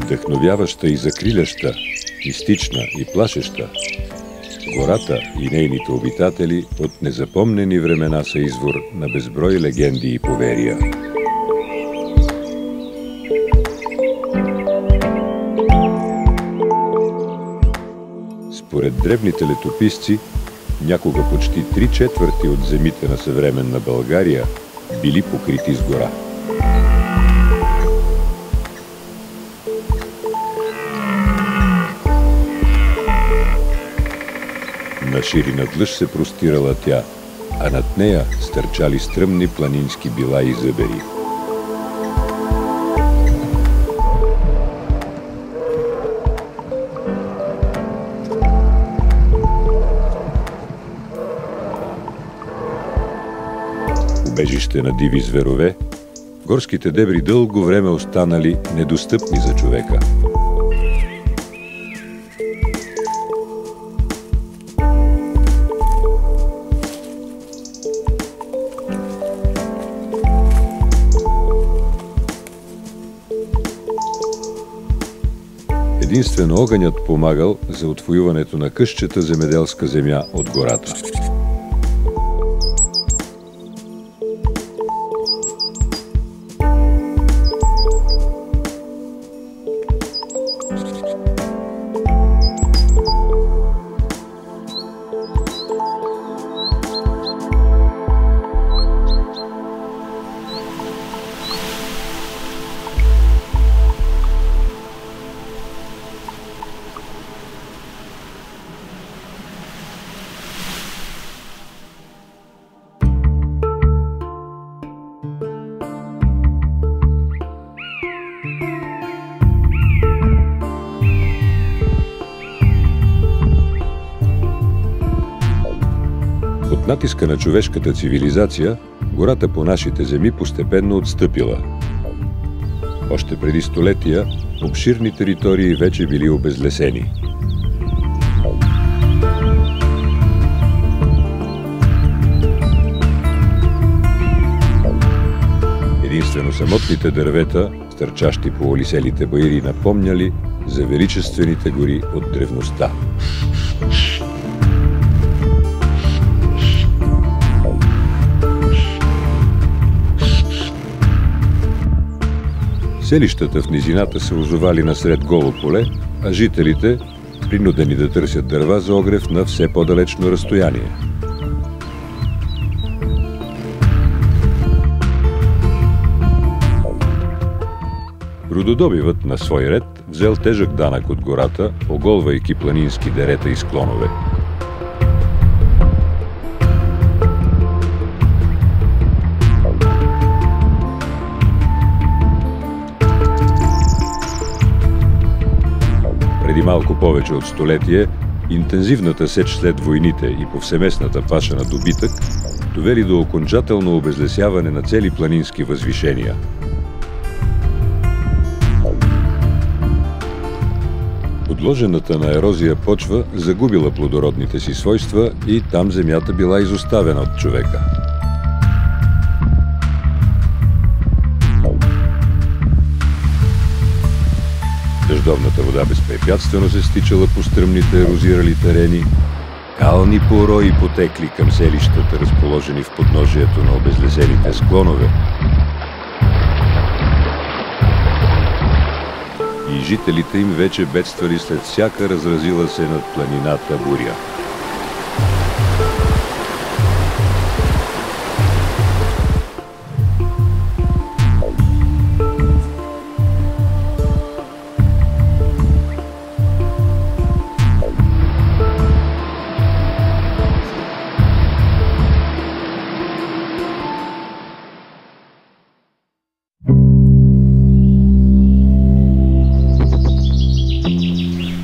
Вдъхновяваща и закриляща, мистична и плашеща, гората и нейните обитатели от незапомнени времена са извор на безброй легенди и поверия. Според древните летописци, някога почти 3/4 от земите на съвременна България били покрити с гора. На шир и надлъж се простирала тя, а над нея стърчали стръмни планински била и зъбери. Убежище на диви зверове, горските дебри дълго време останали недостъпни за човека. Единствено огънят помагал за отвоюването на късчета земеделска земя от гората. От натиска на човешката цивилизация, гората по нашите земи постепенно отстъпила. Още преди столетия, обширни територии вече били обезлесени. Единствено самотните дървета, стърчащи по олиселите баири, напомняли за величествените гори от древността. Селищата в низината се озовали насред голо поле, а жителите принудени да търсят дърва за огрев на все по-далечно разстояние. Рудодобивът на свой ред взел тежък данък от гората, оголвайки планински дерета и склонове. Преди малко повече от столетие, интензивната сеч след войните и повсеместната паша на добитък довели до окончателно обезлесяване на цели планински възвишения. Подложената на ерозия почва загубила плодородните си свойства и там земята била изоставена от човека. Дъждовната вода безпрепятствено се стичала по стръмните ерозирали терени, кални порои потекли към селищата, разположени в подножието на обезлесените склонове. И жителите им вече бедствали след всяка разразила се над планината буря.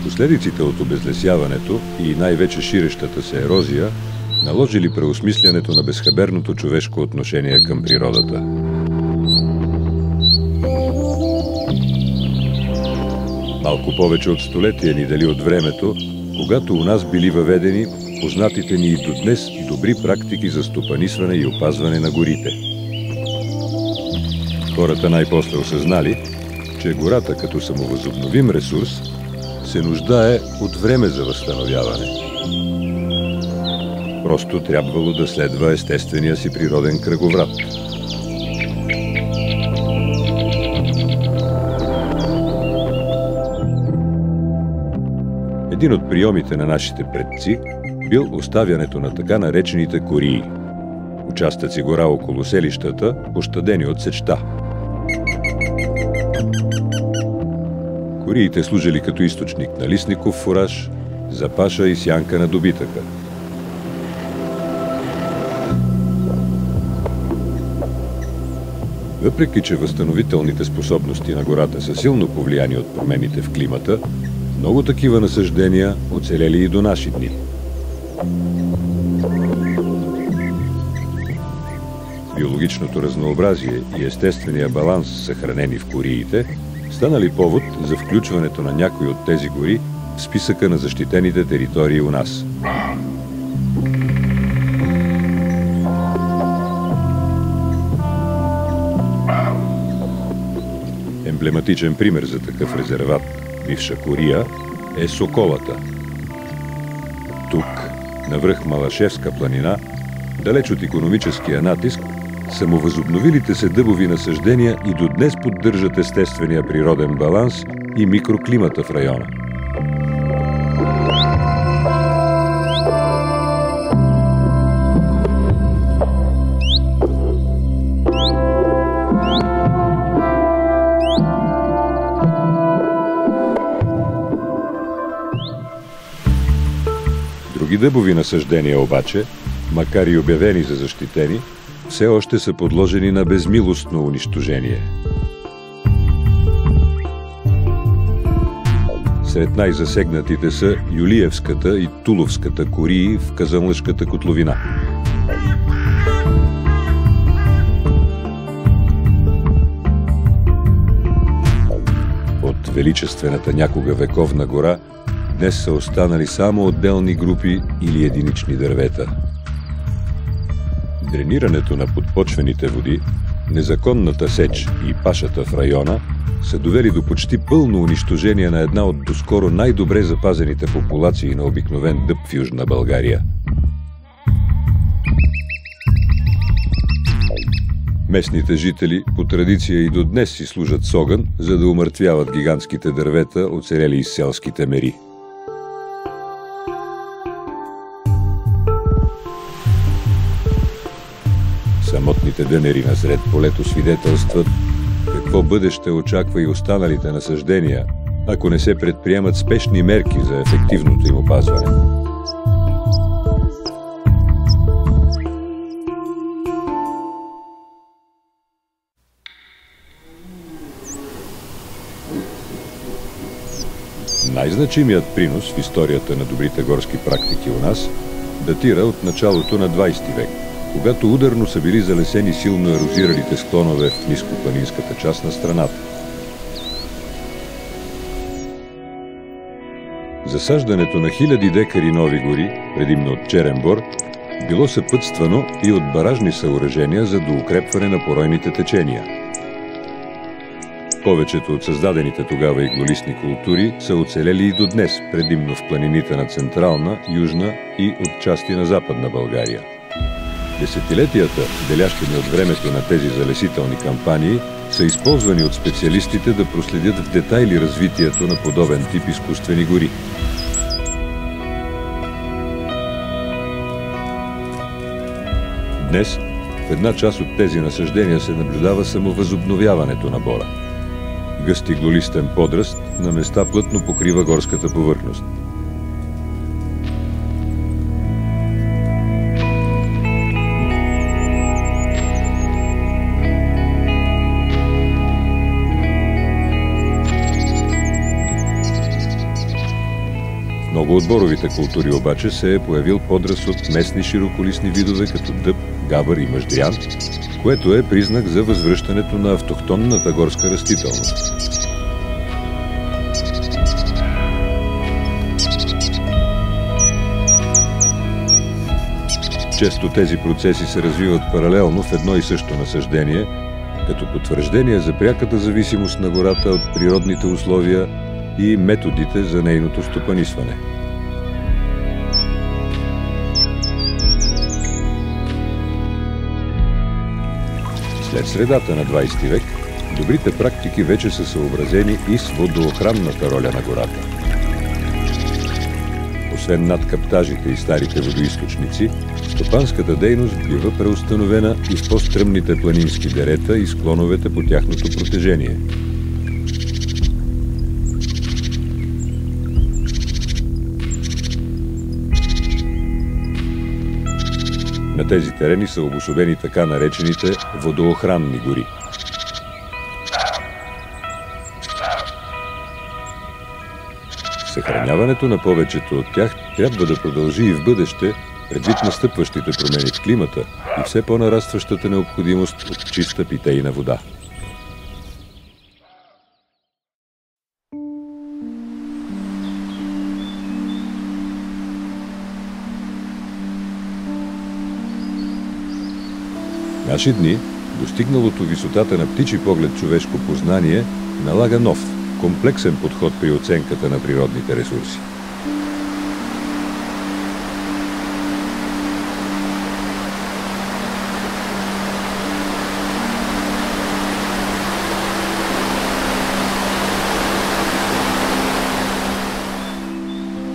Последиците от обезлесяването и най-вече ширещата се ерозия наложили преосмислянето на безхаберното човешко отношение към природата. Малко повече от столетия ни дали от времето, когато у нас били въведени познатите ни и до днес добри практики за стопанисване и опазване на горите. Хората най-после осъзнали, че гората като самовъзобновим ресурс се нуждае от време за възстановяване. Просто трябвало да следва естествения си природен кръговрат. Един от приемите на нашите предци бил оставянето на така наречените кории – участъци гора около селищата, пощадени от сечта. Кориите служили като източник на листников фураж, за паша и сянка на добитъка. Въпреки че възстановителните способности на гората са силно повлияни от промените в климата, много такива насаждения оцелели и до наши дни. Биологичното разнообразие и естествения баланс, съхранени в кориите, станали повод за включването на някои от тези гори в списъка на защитените територии у нас. Емблематичен пример за такъв резерват, бивша Кория, е Соколата. Тук, навръх Малашевска планина, далеч от икономическия натиск, самовъзобновилите се дъбови насаждения и до днес поддържат естествения природен баланс и микроклимата в района. Други дъбови насаждения обаче, макар и обявени за защитени, все още са подложени на безмилостно унищожение. Сред най-засегнатите са Юлиевската и Туловската кории в Казанлъшката котловина. От величествената някога вековна гора днес са останали само отделни групи или единични дървета. Дренирането на подпочвените води, незаконната сеч и пашата в района са довели до почти пълно унищожение на една от доскоро най-добре запазените популации на обикновен дъб в Южна България. Местните жители по традиция и до днес си служат с огън, за да умъртвяват гигантските дървета, оцелели из селските мери. Самотните дънери насред полето свидетелстват какво бъдеще очаква и останалите насаждения, ако не се предприемат спешни мерки за ефективното им опазване. Най-значимият принос в историята на добрите горски практики у нас датира от началото на 20 век, когато ударно са били залесени силно ерозиралите склонове в нископланинската част на страната. Засаждането на хиляди декари нови гори, предимно от черен бор, било съпътствано и от баражни съоръжения за доукрепване на поройните течения. Повечето от създадените тогава иглолистни култури са оцелели и до днес, предимно в планините на Централна, Южна и от части на Западна България. Десетилетията, делящи ни от времето на тези залесителни кампании, са използвани от специалистите да проследят в детайли развитието на подобен тип изкуствени гори. Днес в една част от тези насаждения се наблюдава самовъзобновяването на бора. Гъст иглолистен подръст на места плътно покрива горската повърхност. Много от боровите култури обаче се е появил подръст от местни широколистни видове, като дъб, габър и мъждрян, което е признак за възвръщането на автохтонната горска растителност. Често тези процеси се развиват паралелно в едно и също насаждение, като потвърждение за пряката зависимост на гората от природните условия и методите за нейното стопанисване. След средата на 20 век, добрите практики вече са съобразени и с водоохранната роля на гората. Освен над каптажите и старите водоизточници, стопанската дейност бива преустановена и в по-стръмните планински дерета и склоновете по тяхното протежение. На тези терени са обособени така наречените водоохранни гори. Съхраняването на повечето от тях трябва да продължи и в бъдеще, предвид настъпващите промени в климата и все по-нарастващата необходимост от чиста питейна вода. Наши дни, достигналото висотата на птичи поглед човешко познание, налага нов, комплексен подход при оценката на природните ресурси.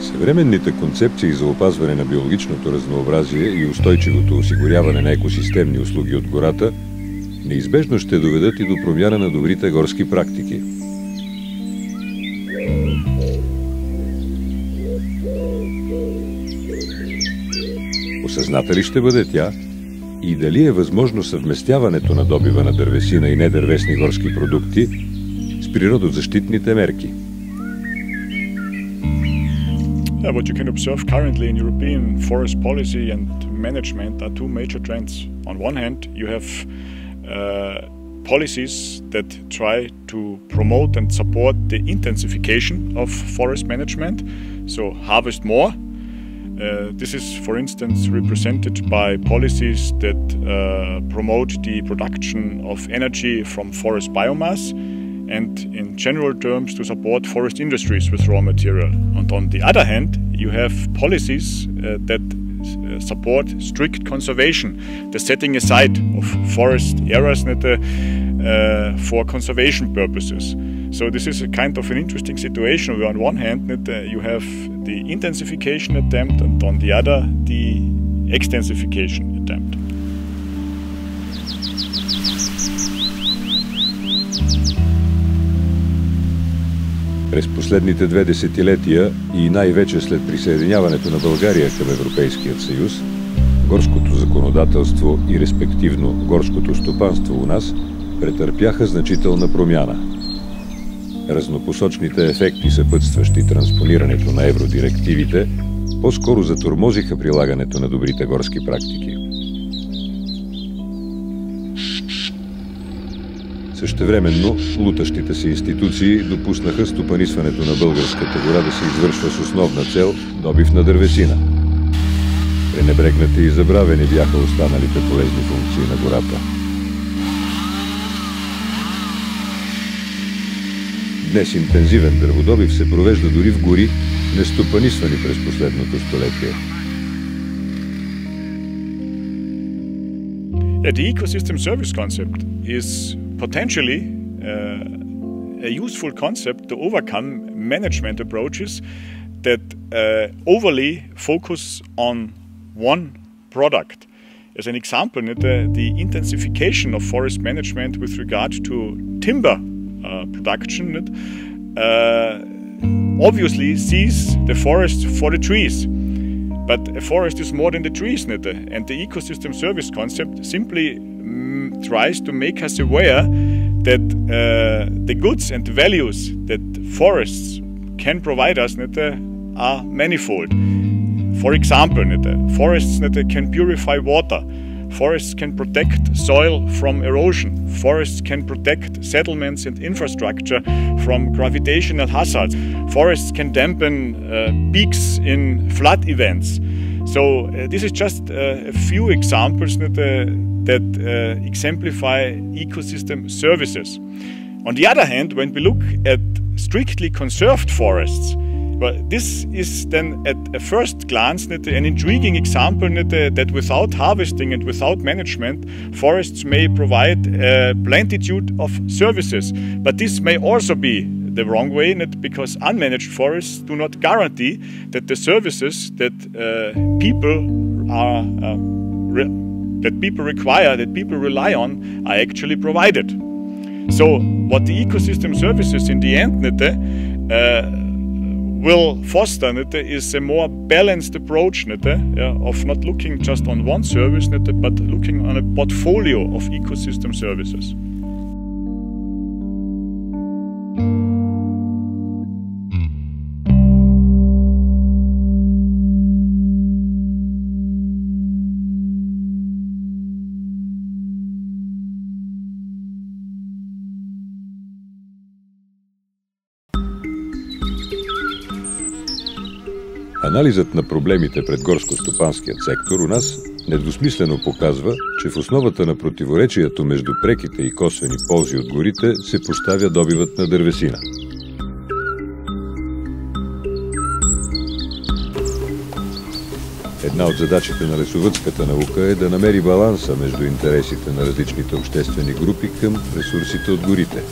Съвременните концепции за опазване на биологичното разнообразие и устойчивото осигуряване на екосистемни услуги от гората неизбежно ще доведат и до промяна на добрите горски практики. Осъзната ли ще бъде тя и дали е възможно съвместяването на добива на дървесина и недървесни горски продукти с природозащитните мерки? What you can observe currently in European forest policy and management are two major trends. On one hand, you have policies that try to promote and support the intensification of forest management, so harvest more. This is, for instance, represented by policies that promote the production of energy from forest biomass and in general terms to support forest industries with raw material. And on the other hand, you have policies that support strict conservation, the setting aside of forest areas for conservation purposes. So this is a kind of an interesting situation where on one hand you have the intensification attempt and on the other the extensification attempt. През последните 2 десетилетия и най-вече след присъединяването на България към Европейският съюз, горското законодателство и респективно горското стопанство у нас претърпяха значителна промяна. Разнопосочните ефекти, съпътстващи транспонирането на евродирективите, по-скоро затормозиха прилагането на добрите горски практики. Същевременно, лутащите се институции допуснаха стопанисването на българската гора да се извършва с основна цел добив на дървесина. Пренебрегнати и забравени бяха останалите полезни функции на гората. Днес интензивен дърводобив се провежда дори в гори, нестопанисвани през последното столетие. The ecosystem service concept is potentially a useful concept to overcome management approaches that overly focus on one product. As an example, the intensification of forest management with regard to timber production obviously sees the forest for the trees. But a forest is more than the trees, and the ecosystem service concept simply tries to make us aware that the goods and the values that forests can provide us are manifold. For example, forests can purify water. Forests can protect soil from erosion. Forests can protect settlements and infrastructure from gravitational hazards. Forests can dampen peaks in flood events. So this is just a few examples that exemplify ecosystem services. On the other hand, when we look at strictly conserved forests, well, this is then at a first glance an intriguing example that without harvesting and without management, forests may provide a plentitude of services. But this may also be the wrong way, because unmanaged forests do not guarantee that the services that people require, that people rely on, are actually provided. So what the ecosystem services in the end will foster is a more balanced approach of not looking just on one service but looking on a portfolio of ecosystem services. Анализът на проблемите пред горско-стопанският сектор у нас недвусмислено показва, че в основата на противоречието между преките и косвени ползи от горите се поставя добивът на дървесина. Една от задачите на лесовъдската наука е да намери баланса между интересите на различните обществени групи към ресурсите от горите.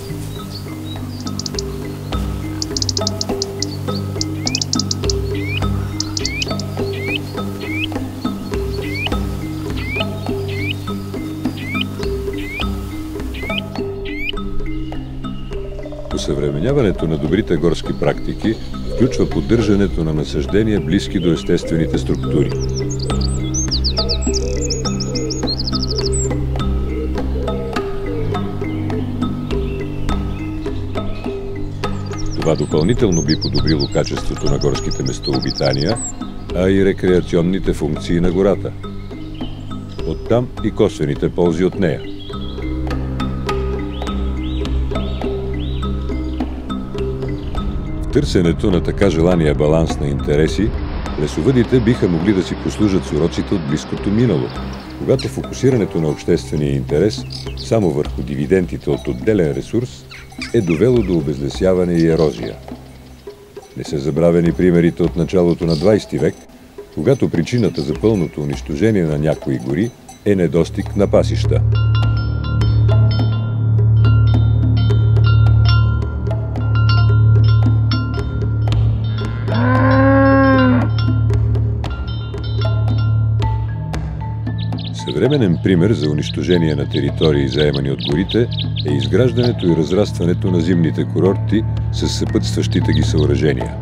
Осъвременяването на добрите горски практики включва поддържането на насаждения близки до естествените структури. Това допълнително би подобрило качеството на горските местообитания, а и рекреационните функции на гората. Оттам и косвените ползи от нея. В търсенето на така желания баланс на интереси, лесовъдите биха могли да си послужат с уроците от близкото минало, когато фокусирането на обществения интерес само върху дивидендите от отделен ресурс е довело до обезлесяване и ерозия. Не са забравени примерите от началото на 20 век, когато причината за пълното унищожение на някои гори е недостиг на пасища. Съвременен пример за унищожение на територии, заемани от горите, е изграждането и разрастването на зимните курорти с съпътстващите ги съоръжения.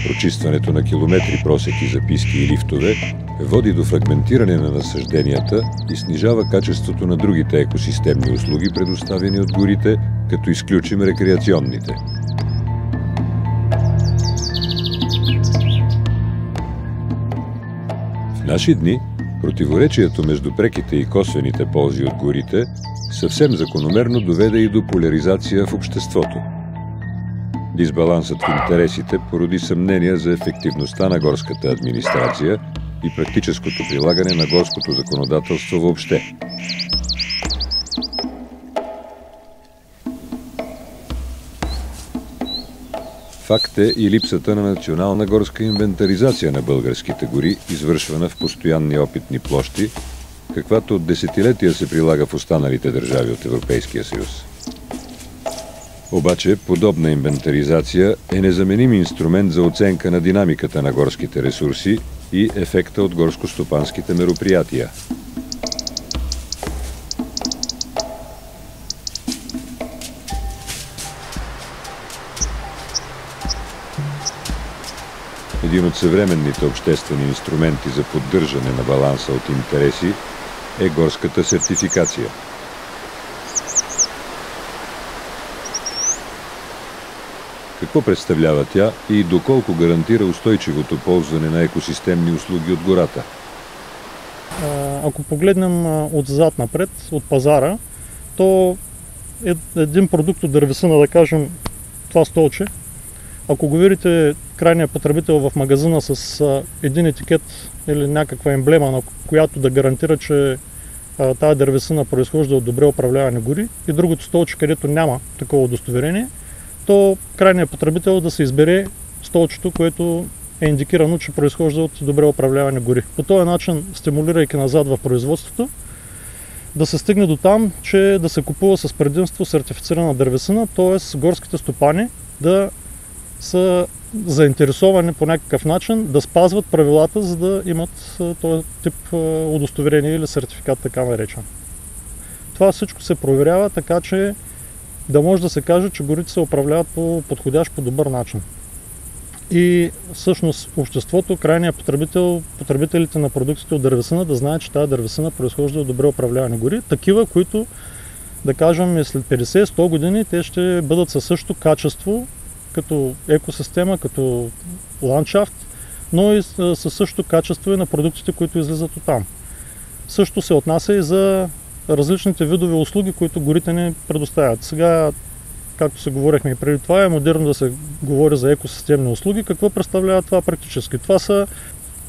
Прочистването на километри просеки за писки и лифтове води до фрагментиране на насажденията и снижава качеството на другите екосистемни услуги, предоставени от горите, като изключим рекреационните. В наши дни противоречието между преките и косвените ползи от горите съвсем закономерно доведе и до поляризация в обществото. Дисбалансът в интересите породи съмнения за ефективността на горската администрация и практическото прилагане на горското законодателство въобще. Факт е и липсата на национална горска инвентаризация на българските гори, извършвана в постоянни опитни площи, каквато от десетилетия се прилага в останалите държави от Европейския съюз. Обаче подобна инвентаризация е незаменим инструмент за оценка на динамиката на горските ресурси и ефекта от горско-стопанските мероприятия. Един от съвременните обществени инструменти за поддържане на баланса от интереси е горската сертификация. Какво представлява тя и доколко гарантира устойчивото ползване на екосистемни услуги от гората? Ако погледнем отзад напред, от пазара, то един продукт от дървесина, да кажем това столче, Ако го видите крайния потребител в магазина с един етикет или някаква емблема, на която да гарантира, че тази дървесина произхожда от добре управлявани гори, и другото столче, където няма такова удостоверение, то крайният потребител да се избере столчето, което е индикирано, че произхожда от добре управлявани гори. По този начин, стимулирайки назад в производството, да се стигне до там, че да се купува с предимство сертифицирана дървесина, т.е. горските стопани да са заинтересовани по някакъв начин да спазват правилата, за да имат този тип удостоверение или сертификат, така наречен. Това всичко се проверява, така че да може да се каже, че горите се управляват по подходящ, по добър начин. И всъщност обществото, крайният потребител, потребителите на продуктите от дървесина да знаят, че тази дървесина произхожда от добре управлявани гори. Такива, които, да кажем, след 50-100 години те ще бъдат със същото качество, като екосистема, като ландшафт, но и със същото качество и на продуктите, които излизат оттам. Също се отнася и за различните видове услуги, които горите ни предоставят. Сега, както се говорихме и преди това, е модерно да се говори за екосистемни услуги. Какво представлява това практически? Това са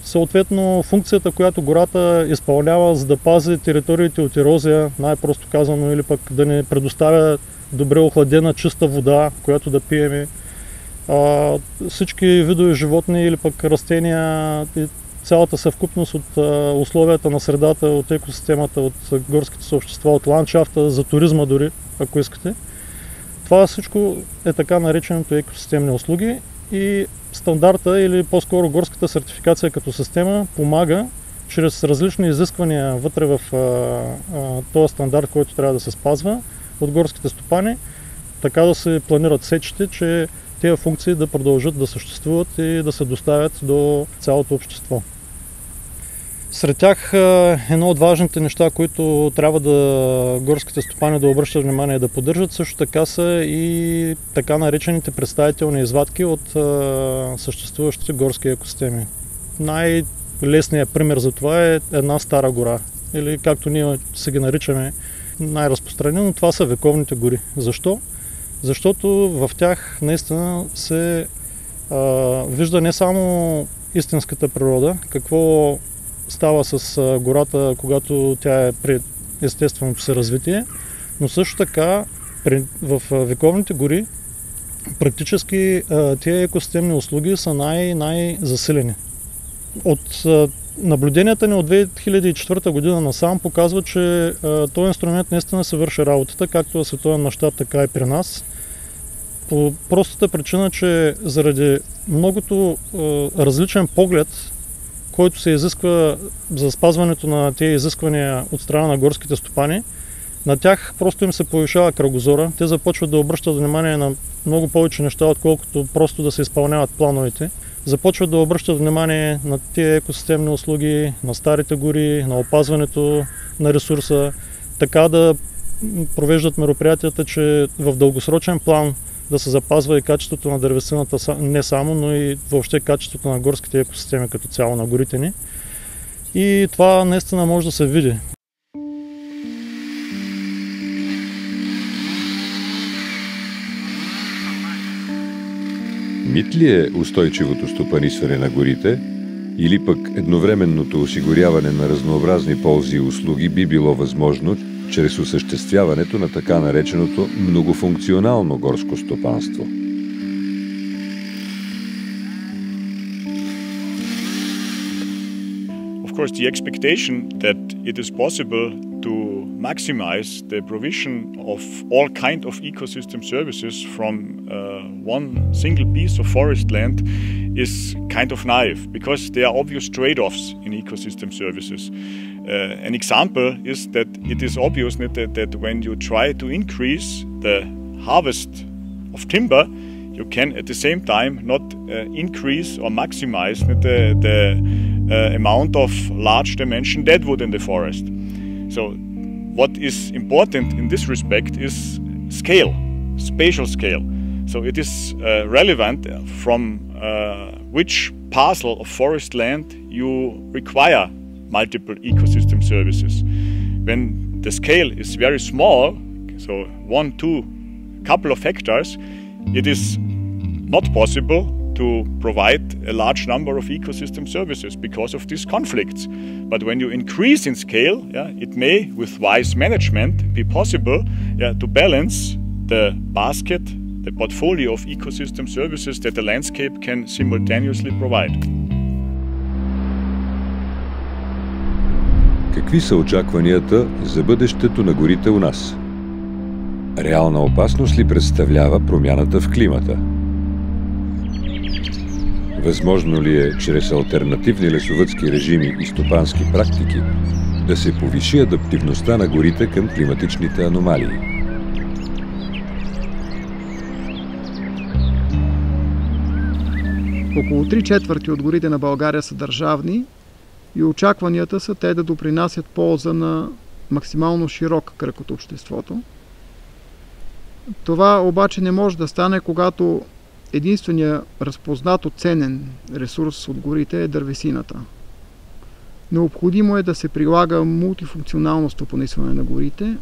съответно функцията, която гората изпълнява, за да пази териториите от ерозия, най-просто казано, или пък да ни предоставя добре охладена, чиста вода, която да пиеме. Всички видове животни или пък растения, цялата съвкупност от условията на средата, от екосистемата, от горските съобщества, от ландшафта, за туризма дори, ако искате. Това всичко е така нареченото екосистемни услуги и стандарта или по-скоро горската сертификация като система помага чрез различни изисквания вътре в този стандарт, който трябва да се спазва от горските стопани, така да се планират сечите, че тези функции да продължат да съществуват и да се доставят до цялото общество. Сред тях едно от важните неща, които трябва да горските стопани да обръщат внимание и да поддържат, също така са и така наречените представителни извадки от съществуващите горски екосистеми. Най-лесният пример за това е една стара гора, или както ние се ги наричаме най-разпространено, това са вековните гори. Защо? Защото в тях наистина се вижда не само истинската природа, какво става с гората, когато тя е при естественото си развитие, но също така в вековните гори практически тези екосистемни услуги са най-засилени. От наблюденията ни от 2004 година насам показва, че този инструмент наистина се върши работата, както в световен мащаб, така и при нас. По простата причина, че заради многото различен поглед, който се изисква за спазването на тези изисквания от страна на горските стопани, на тях просто им се повишава кръгозора. Те започват да обръщат внимание на много повече неща, отколкото просто да се изпълняват плановете. Започват да обръщат внимание на тези екосистемни услуги, на старите гори, на опазването на ресурса, така да провеждат мероприятията, че в дългосрочен план да се запазва и качеството на дървесината не само, но и въобще качеството на горските екосистеми като цяло на горите ни. И това наистина може да се види. Мит ли е устойчивото стопанисване на горите, или пък едновременното осигуряване на разнообразни ползи и услуги би било възможно чрез осъществяването на така нареченото многофункционално горско стопанство? Of course, the expectation that it is possible to maximize the provision of all kind of ecosystem services from one single piece of forest land is kind of naive, because there are obvious trade-offs in ecosystem services. An example is that it is obvious that when you try to increase the harvest of timber, you can at the same time not increase or maximize the amount of large dimension deadwood in the forest. So what is important in this respect is scale, spatial scale. So it is relevant from which parcel of forest land you require multiple ecosystem services. When the scale is very small, so 1, 2, couple of hectares, it is not possible to provide a large number of ecosystem services because of these conflicts. But when you increase in scale, it may, with wise management, be possible to balance the basket, the portfolio of ecosystem services that the landscape can simultaneously provide. Какви са очакванията за бъдещето на горите у нас? Реална опасност ли представлява промяната в климата? Възможно ли е, чрез алтернативни лесовъдски режими и стопански практики, да се повиши адаптивността на горите към климатичните аномалии? Около 3/4 от горите на България са държавни и очакванията са те да допринасят полза на максимално широк кръг от обществото. Това обаче не може да стане, когато единственият разпознато ценен ресурс от горите е дървесината. Необходимо е да се прилага мултифункционално стопанисване на горите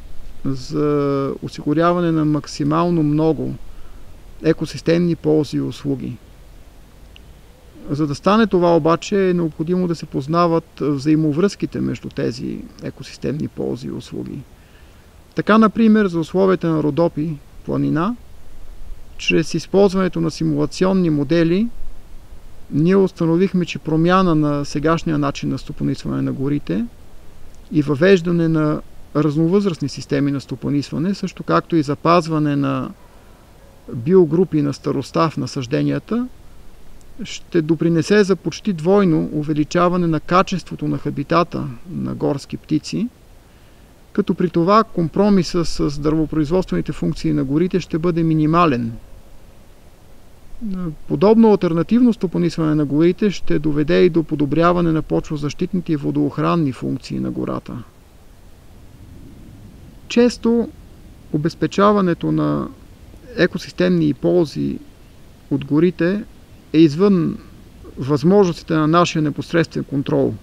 за осигуряване на максимално много екосистемни ползи и услуги. За да стане това обаче е необходимо да се познават взаимовръзките между тези екосистемни ползи и услуги. Така, например, за условията на Родопи, планина, чрез използването на симулационни модели, ние установихме, че промяна на сегашния начин на стопанисване на горите и въвеждане на разновъзрастни системи на стопанисване, също както и запазване на биогрупи на староста в насажденията, ще допринесе за почти двойно увеличаване на качеството на хабитата на горски птици, като при това компромиса с дървопроизводствените функции на горите ще бъде минимален. Подобно алтернативно стопанисване на горите ще доведе и до подобряване на почвозащитните и водоохранни функции на гората. Често обезпечаването на екосистемни ползи от горите е извън възможностите на нашия непосредствен контрол.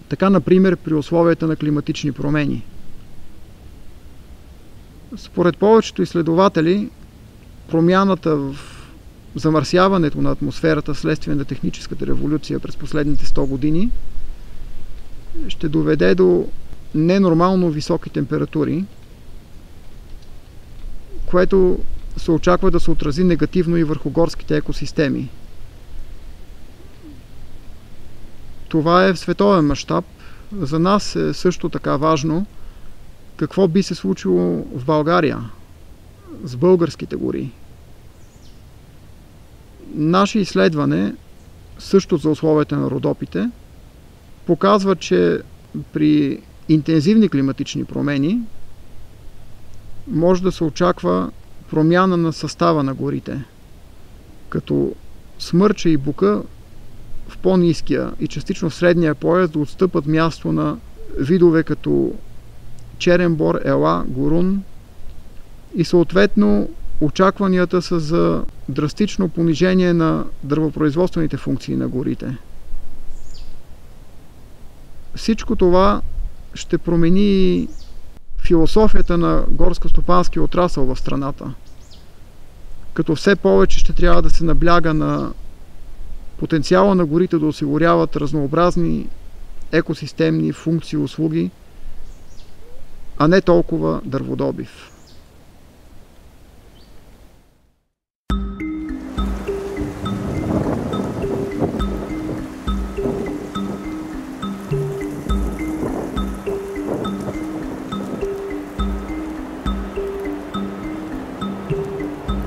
Така, например, при условията на климатични промени. Според повечето изследователи, промяната в замърсяването на атмосферата вследствие на техническата революция през последните 100 години ще доведе до ненормално високи температури, което се очаква да се отрази негативно и върху горските екосистеми. Това е в световен мащаб. За нас е също така важно какво би се случило в България с българските гори. Наше изследване, също за условията на Родопите, показва, че при интензивни климатични промени може да се очаква промяна на състава на горите, като смърча и бука в по-ниския и частично в средния пояс да отстъпат място на видове като черен бор, ела, горун и съответно очакванията са за драстично понижение на дървопроизводствените функции на горите. Всичко това ще промени философията на горско-стопанския отрасъл в страната, като все повече ще трябва да се набляга на потенциала на горите да осигуряват разнообразни екосистемни функции и услуги, а не толкова дърводобив.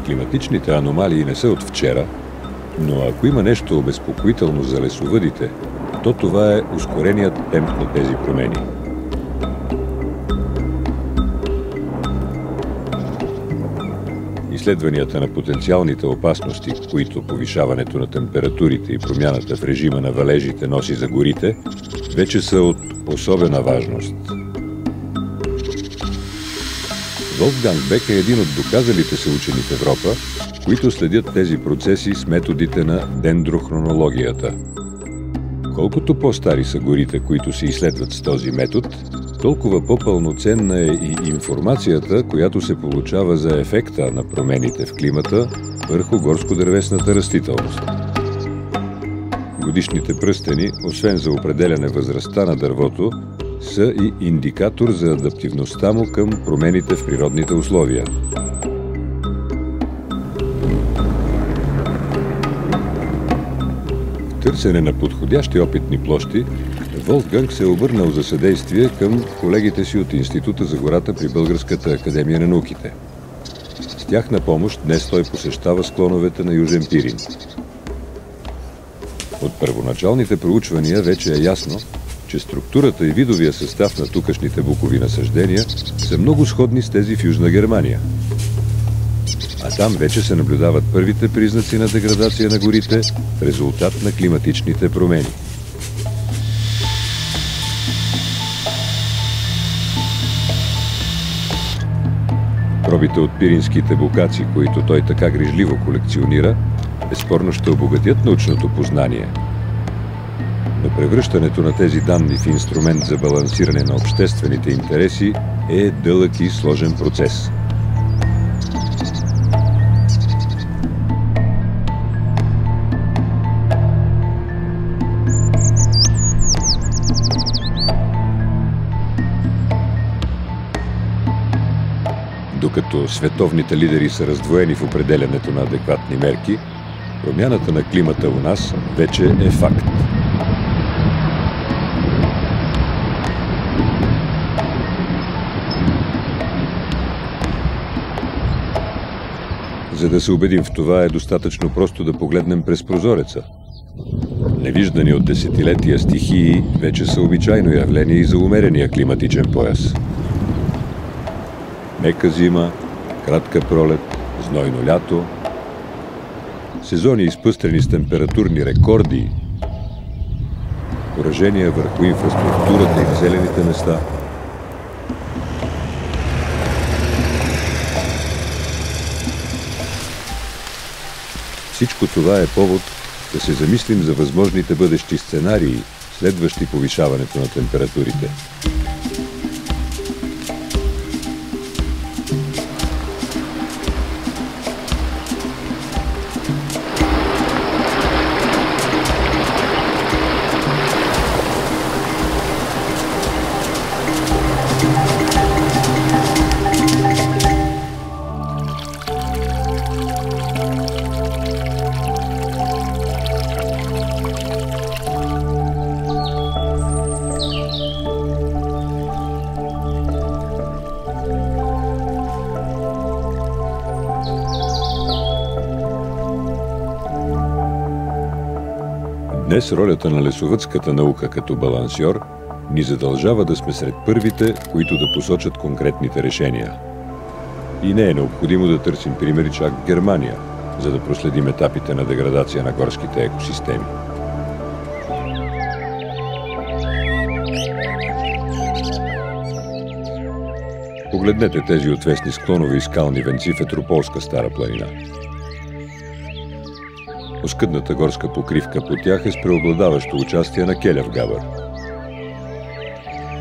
Климатичните аномалии не са от вчера, но ако има нещо обезпокоително за лесовъдите, то това е ускореният темп на тези промени. Изследванията на потенциалните опасности, които повишаването на температурите и промяната в режима на валежите носи за горите, вече са от особена важност. Волфганг Бек е един от доказалите се учени в Европа, които следят тези процеси с методите на дендрохронологията. Колкото по-стари са горите, които се изследват с този метод, толкова по-пълноценна е и информацията, която се получава за ефекта на промените в климата върху горско-дървесната растителност. Годишните пръстени, освен за определяне възрастта на дървото, са и индикатор за адаптивността му към промените в природните условия. В търсене на подходящи опитни площи, Волфганг се е обърнал за съдействие към колегите си от Института за гората при Българската академия на науките. С тях на помощ днес той посещава склоновете на Южен Пирин. От първоначалните проучвания вече е ясно, че структурата и видовия състав на тукашните букови насаждения са много сходни с тези в Южна Германия. А там вече се наблюдават първите признаци на деградация на горите в резултат на климатичните промени. Пробите от пиринските букаци, които той така грижливо колекционира, безспорно ще обогатят научното познание. Но превръщането на тези данни в инструмент за балансиране на обществените интереси е дълъг и сложен процес. Докато световните лидери са раздвоени в определянето на адекватни мерки, промяната на климата у нас вече е факт. За да се убедим в това, е достатъчно просто да погледнем през прозореца. Невиждани от десетилетия стихии вече са обичайно явление и за умерения климатичен пояс. Мека зима, кратка пролет, знойно лято, сезони изпъстрени с температурни рекорди, поражения върху инфраструктурата и населените места. Всичко това е повод да се замислим за възможните бъдещи сценарии, следващи повишаването на температурите. Днес ролята на лесовъдската наука като балансьор ни задължава да сме сред първите, които да посочат конкретните решения. И не е необходимо да търсим примери чак в Германия, за да проследим етапите на деградация на горските екосистеми. Погледнете тези отвесни склонове и скални венци в Етрополска Стара планина. Оскъдната горска покривка по тях е с преобладаващо участие на келев габър.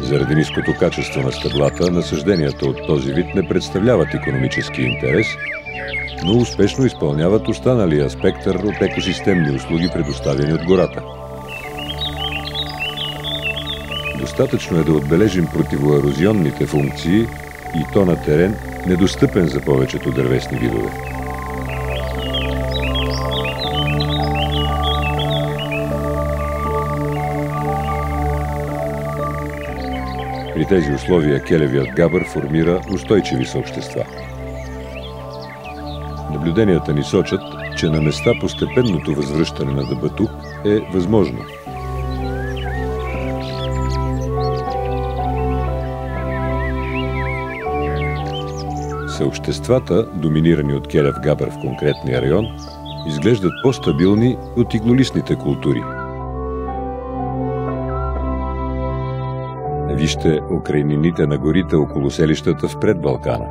Заради ниското качество на стъблата, насажденията от този вид не представляват икономически интерес, но успешно изпълняват останалия спектър от екосистемни услуги, предоставени от гората. Достатъчно е да отбележим противоерозионните функции и то на терен, недостъпен за повечето дървесни видове. При тези условия келевият габър формира устойчиви съобщества. Наблюденията ни сочат, че на места постепенното възвръщане на дъбатук е възможно. Съобществата, доминирани от келев габър в конкретния район, изглеждат по-стабилни от иглолистните култури. Вижте окрайнините на горите около селищата в Предбалкана.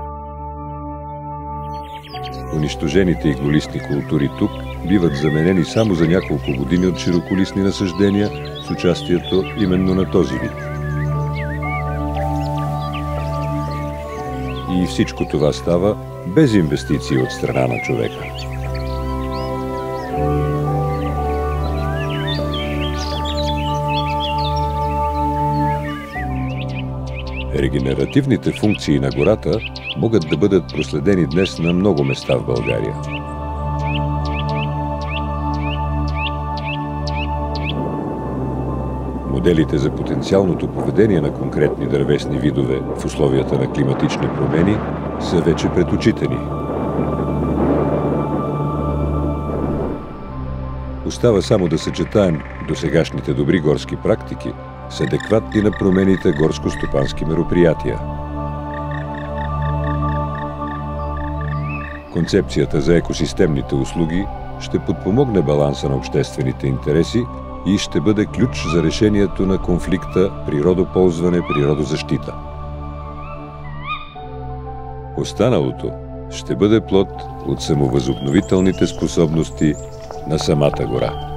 Унищожените иглолистни култури тук биват заменени само за няколко години от широколистни насаждения с участието именно на този вид. И всичко това става без инвестиции от страна на човека. Регенеративните функции на гората могат да бъдат проследени днес на много места в България. Моделите за потенциалното поведение на конкретни дървесни видове в условията на климатични промени са вече пред очите ни. Остава само да съчетаем досегашните добри горски практики с адекватни на промените горско-стопански мероприятия. Концепцията за екосистемните услуги ще подпомогне баланса на обществените интереси и ще бъде ключ за решението на конфликта природоползване-природозащита. Останалото ще бъде плод от самовъзобновителните способности на самата гора.